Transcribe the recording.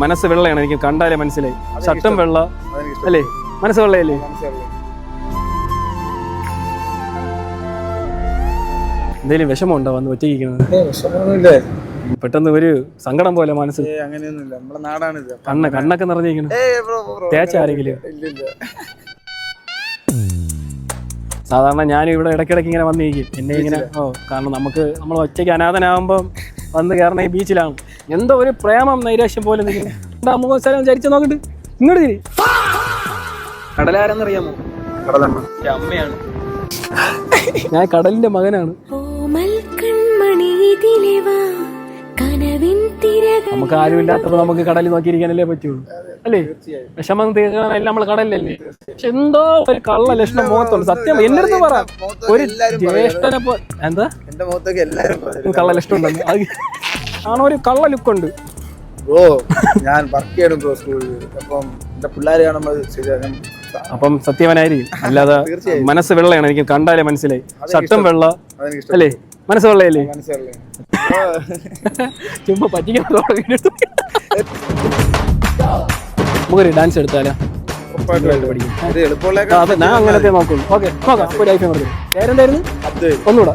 മനസ്സ് വെള്ളയാണ്, എനിക്ക് കണ്ടാലേ മനസ്സിലായി. ഷർട്ടും വെള്ള അല്ലേ, മനസ്സ് വെള്ളയല്ലേ? എന്തേലും വിഷമമുണ്ടോ വന്ന് ഒറ്റയ്ക്കുന്നത്? പെട്ടെന്ന് ഒരു സങ്കടം പോലെ മനസ്സ്. കണ്ണൊക്കെ നിറഞ്ഞിരിക്കണം. തേച്ച ആരെങ്കിലും? സാധാരണ ഞാനും ഇവിടെ ഇടയ്ക്കിടയ്ക്ക് ഇങ്ങനെ വന്നിരിക്കും. എന്നെ ഇങ്ങനെ കാരണം നമ്മൾ ഒറ്റയ്ക്ക് അനാഥനാകുമ്പം വന്ന് കയറണ ഈ ബീച്ചിലാണ്. എന്തോ ഒരു പ്രേമം നൈരാശ്യം പോലെ നിൽക്കുന്നു. മുഖ സ്ഥലം ചരിച്ചു നോക്കിട്ട് ഇങ്ങോട്ട് തിരി. കടലാരെന്നറിയാമോ? അമ്മയാണ്. ഞാൻ കടലിന്റെ മകനാണ്. നമുക്ക് ആരുമില്ലാത്തപ്പോ നമുക്ക് കടലിൽ നോക്കിയിരിക്കാനല്ലേ പറ്റുള്ളൂ അല്ലേ? വിഷമം തീർക്കണം എല്ലാം നമ്മൾ കടലിലല്ലേ. പക്ഷെ എന്തോ ഒരു കള്ള ലക്ഷണം മുഖത്തുണ്ട്. സത്യം എന്റെ അടുത്ത് പറ, ഒരു ജ്യേഷ്ഠനെ പോലെ എന്താ കള്ള ലക്ഷണം ഉണ്ടെന്ന്. അത് ആണോ ഒരു കള്ള ലുക്കുണ്ട്. ഞാൻ വർക്ക് ചെയ്യണം ബ്രോ സ്കൂളിൽ. അപ്പം എന്റെ പിള്ളേരെ കാണുമ്പോൾ അപ്പം സത്യവനായിരിക്കും. അല്ലാതെ മനസ്സ് വെള്ളയാണ്, എനിക്ക് കണ്ടാലേ മനസ്സിലായി. ഷർട്ടും വെള്ള അല്ലേ, മനസ്സ് വെള്ളയല്ലേ? ചുമ്മാ പറ്റിക്കാൻ നമുക്കൊരു ഡാൻസ് എടുത്താലോ? ഞാൻ അങ്ങനത്തെ നോക്കുള്ളൂ. ഓക്കെ നോക്കാം. ഒരു ഐഫോൺ പേരെന്തായിരുന്നു? ഒന്നുകൂടെ.